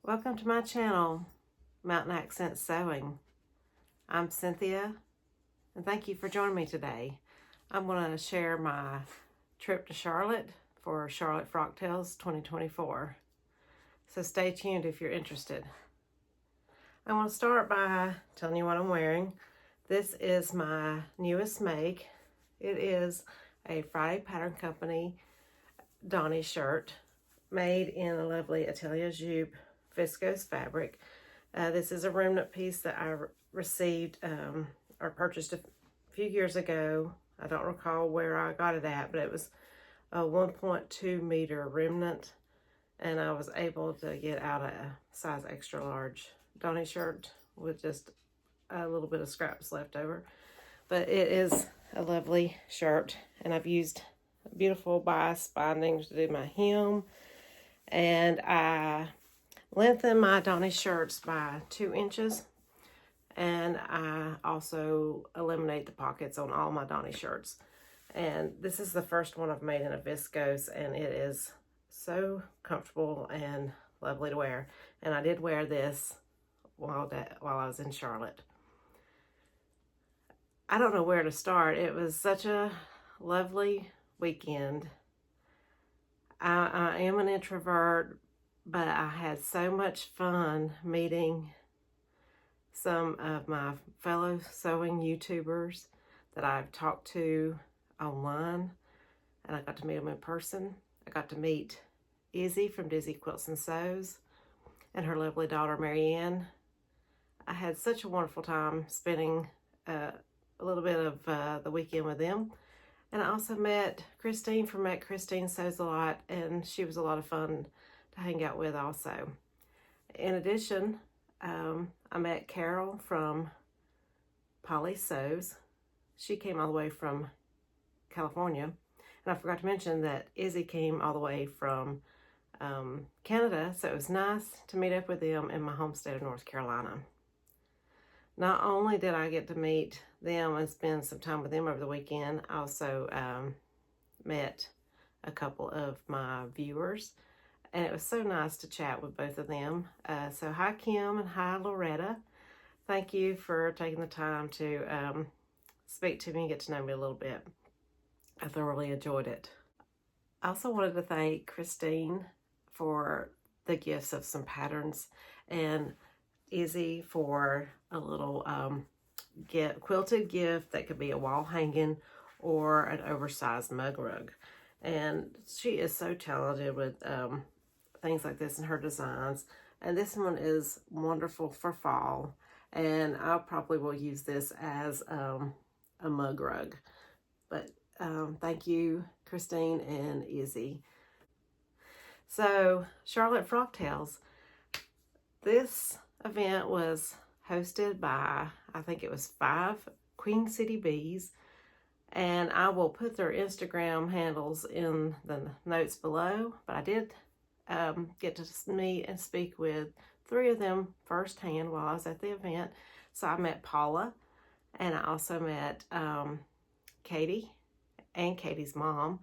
Welcome to my channel, Mountain Accent Sewing. I'm Cynthia, and thank you for joining me today. I'm going to share my trip to Charlotte for Charlotte Frocktails 2024. So stay tuned if you're interested. I want to start by telling you what I'm wearing. This is my newest make. It is a Friday Pattern Company Donnie Shirt made in a lovely Atelier Jupe viscose fabric. This is a remnant piece that I received or purchased a few years ago. I don't recall where I got it at, but it was a 1.2 meter remnant, and I was able to get out a size extra large Donnie shirt with just a little bit of scraps left over. But it is a lovely shirt, and I've used beautiful bias bindings to do my hem, and I lengthen my Donnie shirts by 2 inches, and I also eliminate the pockets on all my Donnie shirts. And this is the first one I've made in a viscose, and it is so comfortable and lovely to wear. And I did wear this while I was in Charlotte. I don't know where to start. It was such a lovely weekend. I am an introvert, but I had so much fun meeting some of my fellow sewing YouTubers that I've talked to online, and I got to meet them in person. I got to meet Izzy from Dizzy Quilts and Sews and her lovely daughter Marianne. I had such a wonderful time spending a little bit of the weekend with them. And I also met Christine from Christine Sews a Lot, and she was a lot of fun to hang out with also. In addition, I met Carol from Polly Sews. She came all the way from California. And I forgot to mention that Izzy came all the way from Canada, so it was nice to meet up with them in my home state of North Carolina. Not only did I get to meet them and spend some time with them over the weekend, I also met a couple of my viewers, and it was so nice to chat with both of them. So hi Kim and hi Loretta. Thank you for taking the time to speak to me and get to know me a little bit. I thoroughly enjoyed it. I also wanted to thank Christine for the gifts of some patterns, and Izzy for a little quilted gift that could be a wall hanging or an oversized mug rug. And she is so talented with things like this in her designs. And this one is wonderful for fall, and I probably will use this as a mug rug. But thank you, Christine and Izzy. So Charlotte Frocktails, this event was hosted by, I think it was 5 Queen City Bees, and I will put their Instagram handles in the notes below. But I did get to meet and speak with 3 of them firsthand while I was at the event. So I met Paula, and I also met Katie and Katie's mom,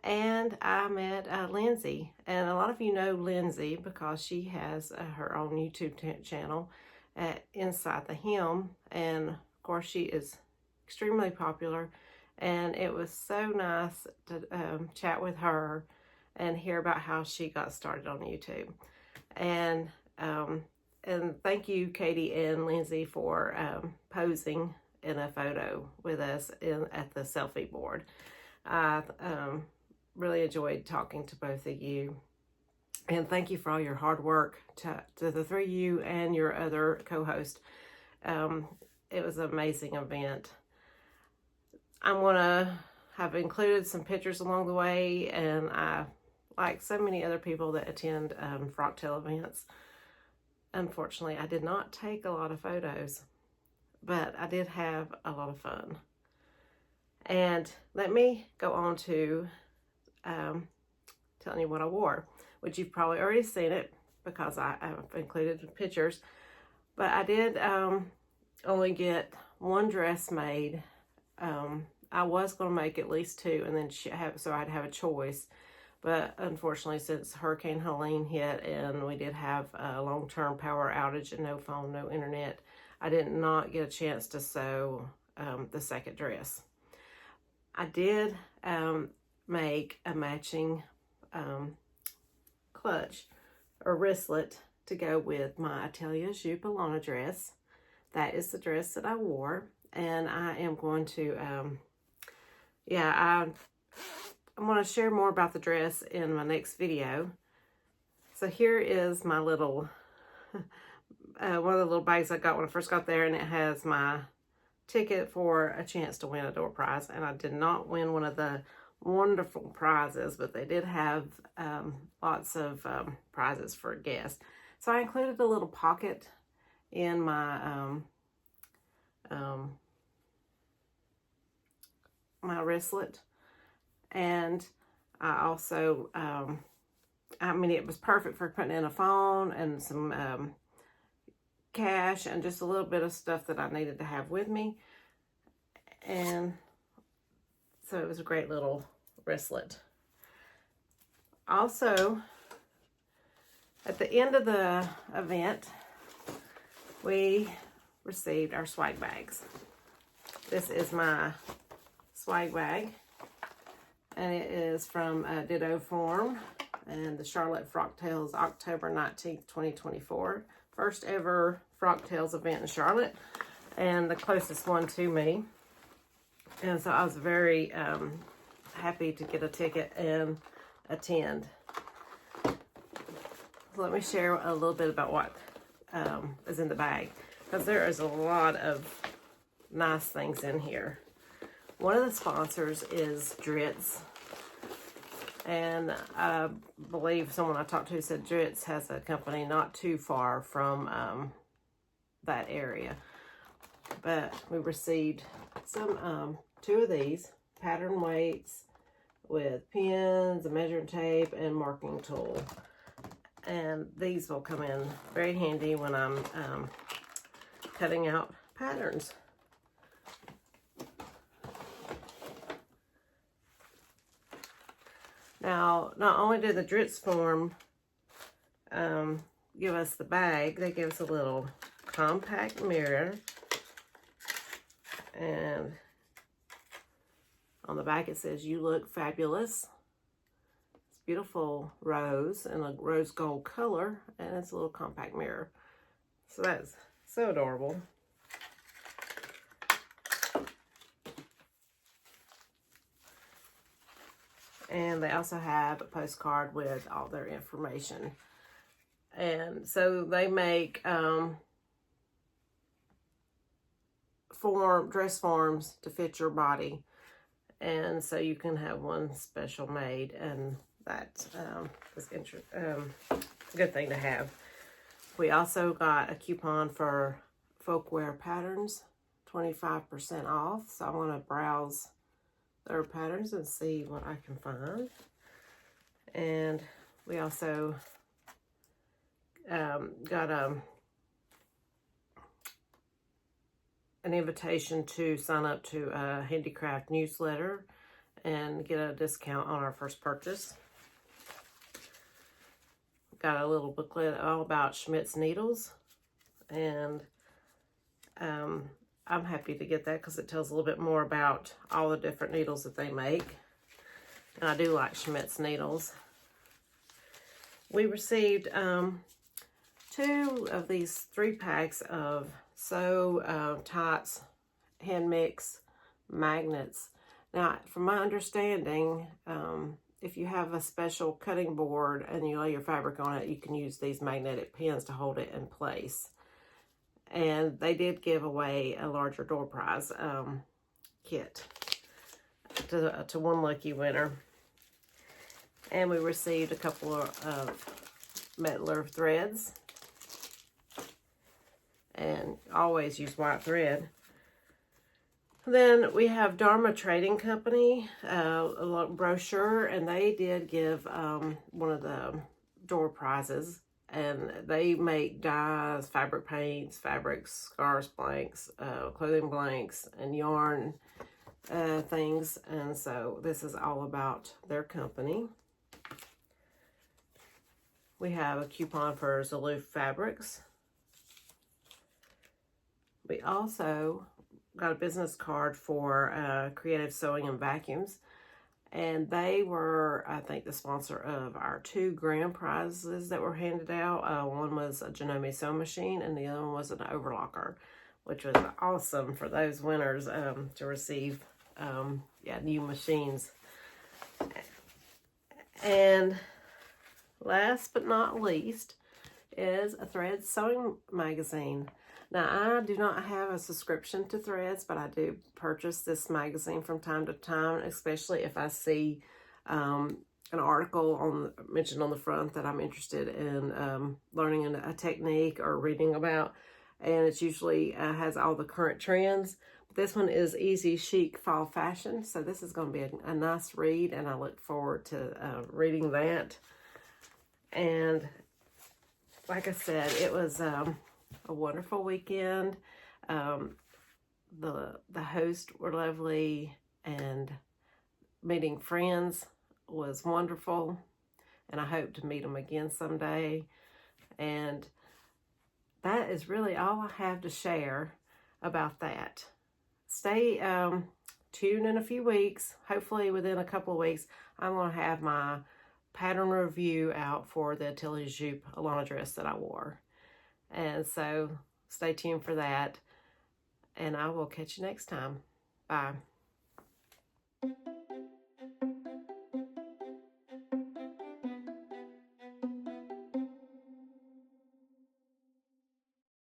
and I met Lindsay. And a lot of you know Lindsay because she has her own YouTube channel at Inside the Hem, and of course she is extremely popular. And it was so nice to chat with her and hear about how she got started on YouTube. And thank you, Katie and Lindsay, for posing in a photo with us at the selfie board. I really enjoyed talking to both of you. And thank you for all your hard work to the 3 of you and your other co-host. It was an amazing event. I'm going to have included some pictures along the way, and I, like so many other people that attend frocktail events, unfortunately, I did not take a lot of photos, but I did have a lot of fun. And let me go on to telling you what I wore, which you've probably already seen it because I've included pictures. But I did only get 1 dress made. I was going to make at least 2, and then so I'd have a choice. But unfortunately, since Hurricane Helene hit and we did have a long-term power outage and no phone, no internet, I did not get a chance to sew the second dress. I did make a matching clutch or wristlet to go with my Atelier Jupe Alana dress. That is the dress that I wore, and I am going to, I'm going to share more about the dress in my next video. So here is my little, one of the little bags I got when I first got there, and it has my ticket for a chance to win a door prize. And I did not win one of the wonderful prizes, but they did have lots of prizes for guests. So I included a little pocket in my my wristlet, and I also I mean, it was perfect for putting in a phone and some cash and just a little bit of stuff that I needed to have with me. And so it was a great little wristlet. Also, at the end of the event, we received our swag bags. This is my swag bag, and it is from Ditto Form, and the Charlotte Frocktails October 19th, 2024. First ever Frocktails event in Charlotte, and the closest one to me. And so I was very happy to get a ticket and attend. So let me share a little bit about what is in the bag, because there is a lot of nice things in here. One of the sponsors is Dritz, and I believe someone I talked to said Dritz has a company not too far from that area. But we received some 2 of these pattern weights with pins, a measuring tape, and marking tool. And these will come in very handy when I'm cutting out patterns. Now, not only did the Dritz Form give us the bag, they gave us a little compact mirror. And on the back it says, "You look fabulous." It's beautiful rose in a rose gold color, and it's a little compact mirror. So that's so adorable. And they also have a postcard with all their information. And so they make dress forms to fit your body. And so you can have one special made, and that is a good thing to have. We also got a coupon for folkwear patterns, 25% off. So I want to browse their patterns and see what I can find. And we also got an invitation to sign up to a handicraft newsletter and get a discount on our first purchase. Got a little booklet all about Schmidt's needles, and I'm happy to get that because it tells a little bit more about all the different needles that they make. And I do like Schmidt's needles. We received 2 of these 3 packs of Sew Tots hand mix magnets. Now, from my understanding, if you have a special cutting board and you lay your fabric on it, you can use these magnetic pins to hold it in place. And they did give away a larger door prize kit to one lucky winner. And we received a couple of Mettler threads. And always use white thread. Then we have Dharma Trading Company, a little brochure, and they did give one of the door prizes. And they make dyes, fabric paints, fabrics, scarves, blanks, clothing blanks, and yarn things. And so this is all about their company. We have a coupon for Zaloof Fabrics. We also got a business card for Creative Sewing and Vacuums. And they were, I think, the sponsor of our 2 grand prizes that were handed out. One was a Janome sewing machine, and the other one was an overlocker, which was awesome for those winners to receive new machines. And last but not least is a Threads sewing magazine. Now, I do not have a subscription to Threads, but I do purchase this magazine from time to time, especially if I see an article mentioned on the front that I'm interested in learning a technique or reading about. And it's usually has all the current trends. This one is Easy Chic Fall Fashion. So this is going to be a nice read, and I look forward to reading that. And like I said, it was a wonderful weekend. The hosts were lovely, and meeting friends was wonderful, and I hope to meet them again someday. And that is really all I have to share about that. Stay tuned in a few weeks. Hopefully within a couple of weeks, I'm going to have my pattern review out for the Atelier Jupe Alana dress that I wore. And so stay tuned for that, and I will catch you next time. Bye.